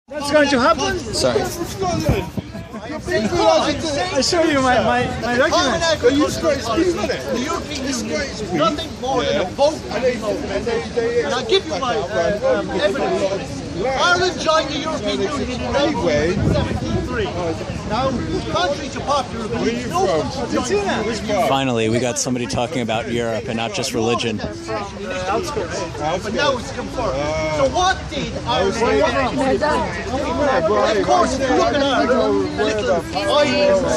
That's going to happen? Sorry. I show you my documents. The European Union, nothing more than a vote. And I'll give you my evidence. Ireland joined the European Union in 1973. Now, contrary to popular belief, no country joined the European Union. Finally, we got somebody talking about Europe and not just religion. But now it's confirmed. So what did Ireland do? Of course, if you look at Ireland, the little islands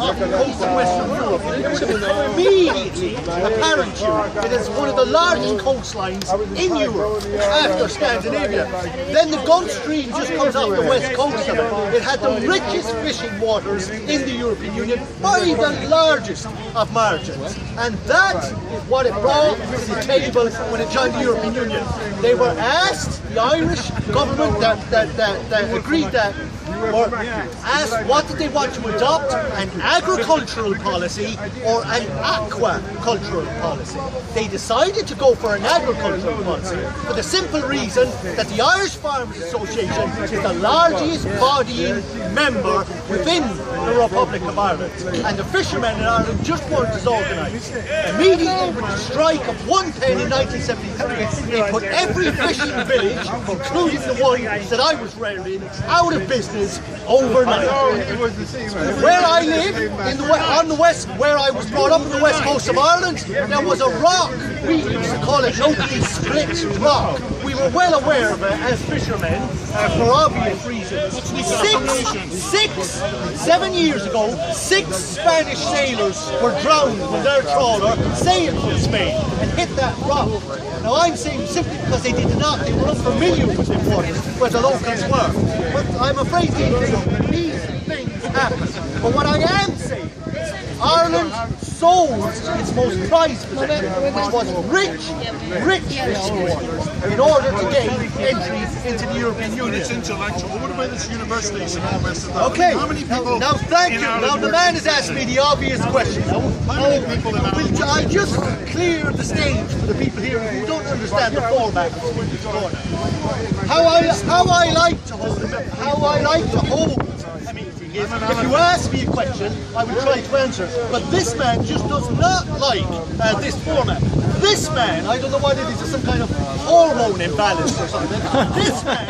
off the coast of Western Europe, it would have become immediately apparent to you it is one of the largest coastlines in Europe after Scandinavia. Then the Gulf Stream just comes off the west coast of it. It had the richest fishing waters in the European Union by the largest of margins. And that is what it brought to the table when it joined the European Union. They were asked, the Irish government that agreed that, were asked what did they want to adopt, an agricultural policy or an aquacultural policy. They decided to go for an agricultural policy for the simple reason that the Irish Farmers Association is the largest bodying member within the Republic of Ireland. And the fishermen in Ireland just weren't as organised. Immediately with the strike of 110 in 1973, they put every fishing village, including the one that I was reared in, out of business overnight. Where I live, on the west, where I was brought up on the west coast of Ireland, there was a rock. We used to call it locally split rock. We were well aware of it as fishermen for obvious reasons. 7 years ago, 6 Spanish sailors were drowned when their trawler sailed from Spain and hit that rock. Now I'm saying simply because they did not, they were unfamiliar with the waters where the locals were. But I'm afraid these things happen. But what I am saying, Ireland sold its most prized possession, which was rich fishing waters, in order to gain entry into the European Union. It's intellectual. What about its universities and all the rest of that? Okay, How many people now thank you. Now the man has asked me the obvious question. I just clear the stage for the people here who don't understand the format of this corner. How I like to hold a meeting is, if you ask me a question, I will try to answer. But this man just does not like this format. This man, I don't know what it is, some kind of hormone imbalance or something. This man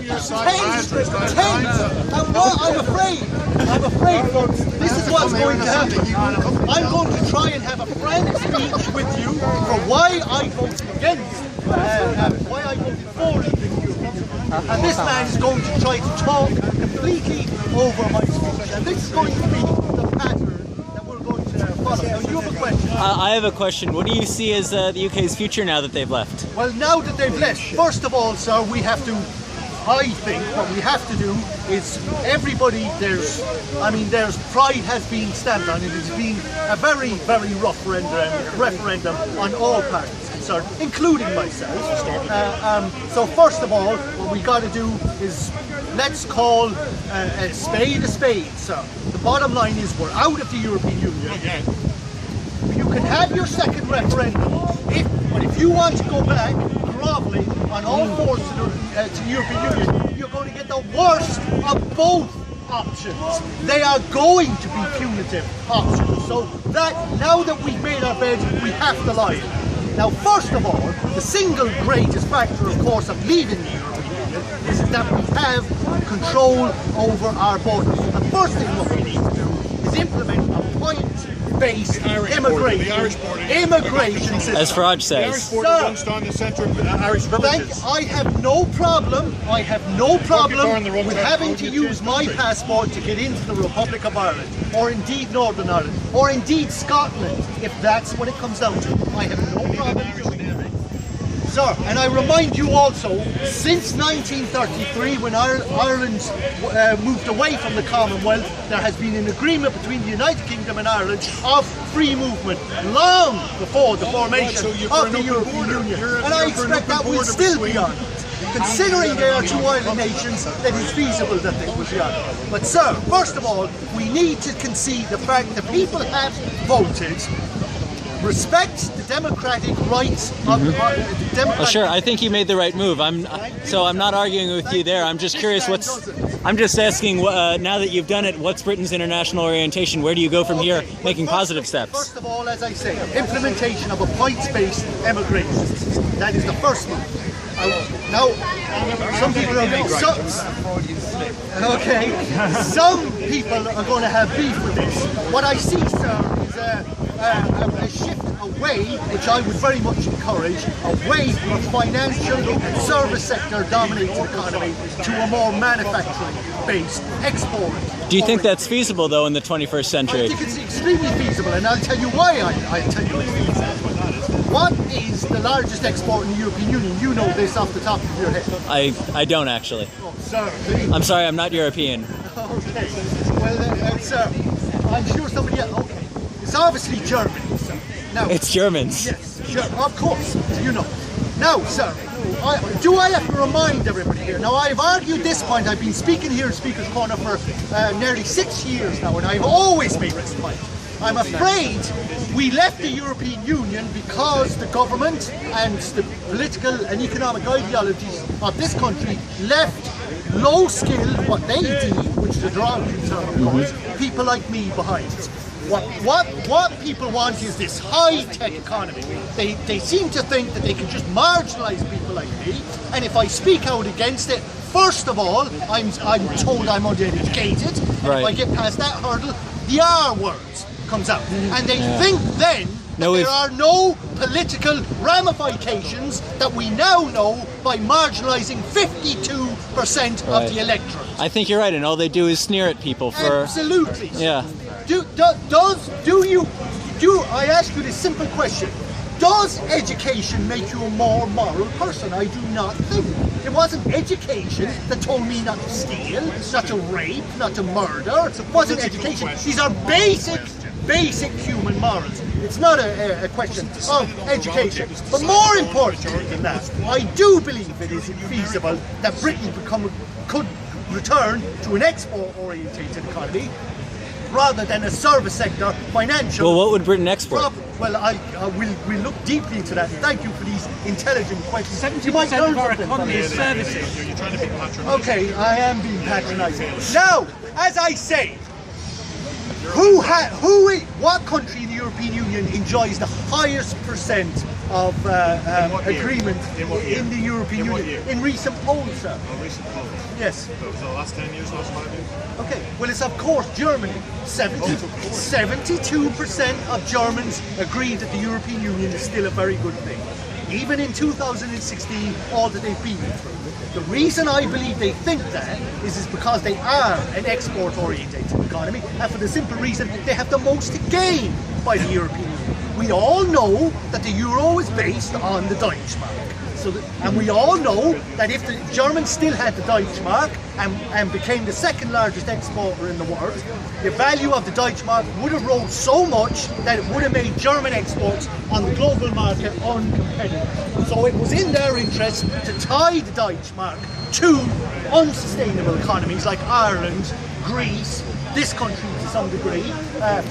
tense. And what I'm afraid, folks, this is what's going to happen. I'm going to try and have a frank speech with you for why I voted against, why I voted for it. And this man is going to try to talk completely over my speech. And this is going to be the pattern that we're going to follow. Now, you have a question. I have a question. What do you see as the UK's future now that they've left? Well, now that they've left, first of all, sir, we have to, I think, what we have to do is everybody, there's pride has been stamped on it. It's been a very, very rough referendum on all parties concerned, including myself. So first of all, what we got to do is let's call a spade, sir. The bottom line is we're out of the European Union. You can have your second referendum, but if you want to go back groveling on all fours to the European Union, you're going to get the worst of both options. They are going to be punitive options. So that now that we've made our bed, we have to lie. Now, first of all, the single greatest factor, of course, of leaving the European Union is that we have control over our borders. The first thing what we need to do is implement a point-based immigration system. As Farage The Irish says. border runs down the centre of Irish villages. I have no problem with having to use my passport to get into the Republic of Ireland, or indeed Northern Ireland, or indeed Scotland, if that's what it comes down to. I have no problem doing it. Sir, and I remind you also, since 1933, when Ireland moved away from the Commonwealth, there has been an agreement between the United Kingdom and Ireland of free movement, long before the formation of the European Union. And I expect that will still be on. Considering they are two island nations, that it's feasible that they will be on. But sir, first of all, we need to concede the fact that people have voted respect the democratic rights of the democratic. Well, sure. I think you made the right move. I'm not arguing with you there. I'm just curious. I'm just asking. Now that you've done it, what's Britain's international orientation? Where do you go from here, making positive steps? First of all, as I say, implementation of a points-based immigration system. That is the first move. Now, some people are some people are going to have beef with this. What I see, sir, is a shift away, which I would very much encourage, away from a financial and service sector dominated economy to a more manufacturing-based export. Do you think that's feasible, though, in the 21st century? I think it's extremely feasible, and I'll tell you why I'll tell you it's feasible. What is the largest export in the European Union? You know this off the top of your head. I don't actually. Oh, sir. I'm sorry, I'm not European. Okay. Well, sir, I'm sure somebody else. Okay. It's obviously Germany, sir. Now, it's Germans. Yes, sure, of course. You know. Now, sir, do I have to remind everybody here? Now, I've argued this point. I've been speaking here in Speaker's Corner for nearly 6 years now, and I've always made this point. I'm afraid we left the European Union because the government and the political and economic ideologies of this country left low skill, what they deem, which is a derogatory term of course, people like me behind. What people want is this high-tech economy. They seem to think that they can just marginalise people like me, and if I speak out against it, first of all, I'm told I'm uneducated, and if I get past that hurdle, the R words comes out, and they think then that there are no political ramifications that we now know by marginalising 52% of the electorate. I think you're right, and all they do is sneer at people for... Absolutely. Yeah. I ask you this simple question. Does education make you a more moral person? I do not think. It wasn't education that told me not to steal, not to rape, not to murder. It wasn't education. These are basic human morals. It's not a question of education. But more importantly than that, I do believe it is feasible that Britain could return to an export-orientated economy rather than a service sector, financial. Well, what would Britain export? Well, we'll look deeply into that. Thank you for these intelligent questions. 70% of our economy is services. You're trying to be patronising. Okay, I am being patronising. Now, as I say, what country in the European Union enjoys the highest percent of agreement in the European Union? In recent polls, sir. Oh, recent polls. Yes. So the last 10 years, last 5 years? Okay, well it's of course Germany. 72% of Germans agree that the European Union is still a very good thing. Even in 2016, all that they've been through. The reason I believe they think that is because they are an export-oriented economy, and for the simple reason they have the most to gain by the European Union. We all know that the euro is based on the Deutschmark. And we all know that if the Germans still had the Deutschmark and became the second largest exporter in the world, the value of the Deutschmark would have rose so much that it would have made German exports on the global market uncompetitive. So it was in their interest to tie the Deutschmark to unsustainable economies like Ireland, Greece, this country to some degree,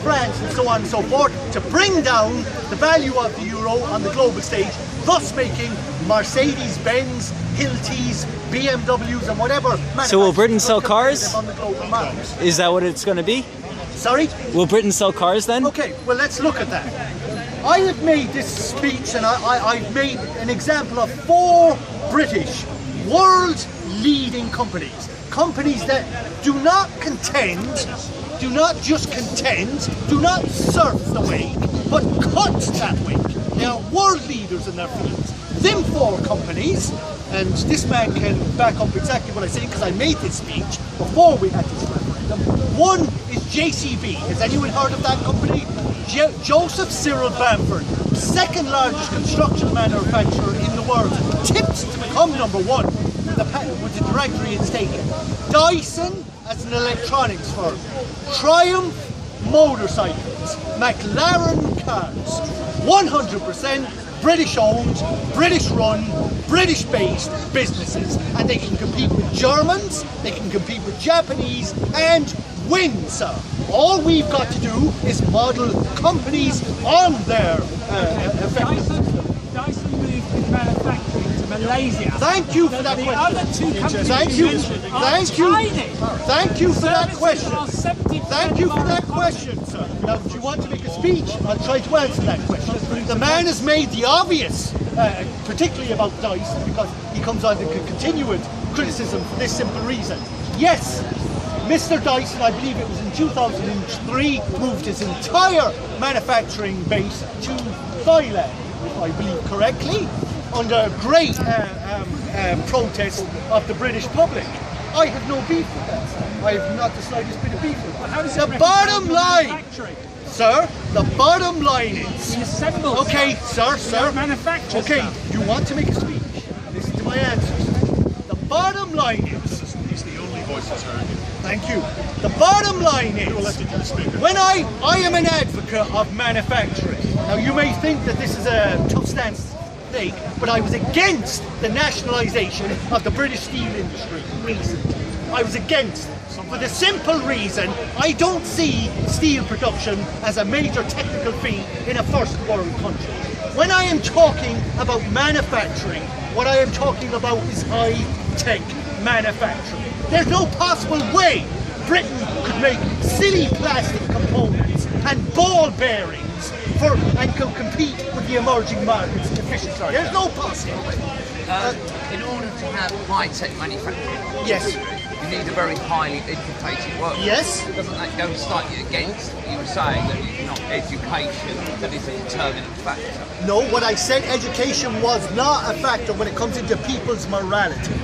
France and so on and so forth, to bring down the value of the euro on the global stage, thus making Mercedes-Benz, Hiltis, BMWs and whatever. So will Britain sell cars? On the global market. Is that what it's going to be? Sorry? Will Britain sell cars then? Okay, well let's look at that. I have made this speech and I've made an example of 4 British world-leading companies. Companies that do not just contend, do not surf the wake, but cut that wake. They are world leaders in their fields. Them 4 companies, and this man can back up exactly what I say because I made this speech before we had this referendum. One is JCB. Has anyone heard of that company? Joseph Cyril Bamford, second largest construction manufacturer in the world, tipped to become number 1 with the directory it's taken. Dyson as an electronics firm, Triumph motorcycles, McLaren cars, 100% British owned, British run, British based businesses, and they can compete with Germans, they can compete with Japanese and win, sir. All we've got to do is model companies on their effectiveness. Dyson moved its manufacturing to Malaysia. Thank you for that The question. other two companies Thank you you. mentioned are Thank you. tiny. Thank you for that Services question. are 70% Thank you for of that our question, sir. Now, if you want to make a speech, I'll try to answer that question. The man has made the obvious, particularly about Dyson, because he comes on to continued criticism for this simple reason. Yes, Mr. Dyson, I believe it was in 2003, moved his entire manufacturing base to Thailand, if I believe correctly, under great protest of the British public. I have no beef with that, sir. I have not the slightest bit of beef with that. How does it The represent bottom your line, manufacturing? sir, the bottom line is... We assemble Okay, stuff. sir, We don't manufacture okay, stuff. you want to make a speech? Listen to my answers. The bottom line is... He's the only voice that's heard. Thank you. The bottom line You're is... elected to the speaker. When I am an advocate of manufacturing. Now you may think that this is a tough stance to take, but I was against the nationalisation of the British steel industry recently. I was against it. For the simple reason, I don't see steel production as a major technical feat in a first world country. When I am talking about manufacturing, what I am talking about is high-tech manufacturing. There's no possible way Britain could make silly plastic components and ball bearings and could compete with the emerging markets efficiently. There's no possible way. In order to have high-tech manufacturing, Yes. you need a very highly educated workforce. Yes. Doesn't that go slightly against what you were saying that it's not education that is a determinant factor? No, what I said, education was not a factor when it comes into people's morality.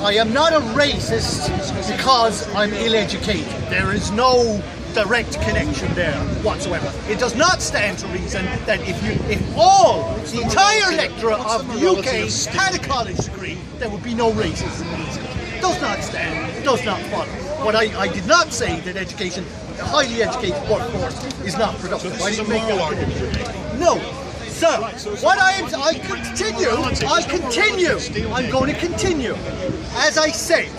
I am not a racist because I'm ill-educated. There is no direct connection there whatsoever. It does not stand to reason that if the entire electorate of the UK had a college degree, there would be no racism in these countries. It does not stand, it does not follow. But I did not say that education, a highly educated workforce, is not productive. I didn't make that connection. No. So, what I continue, I'm going to continue. As I said,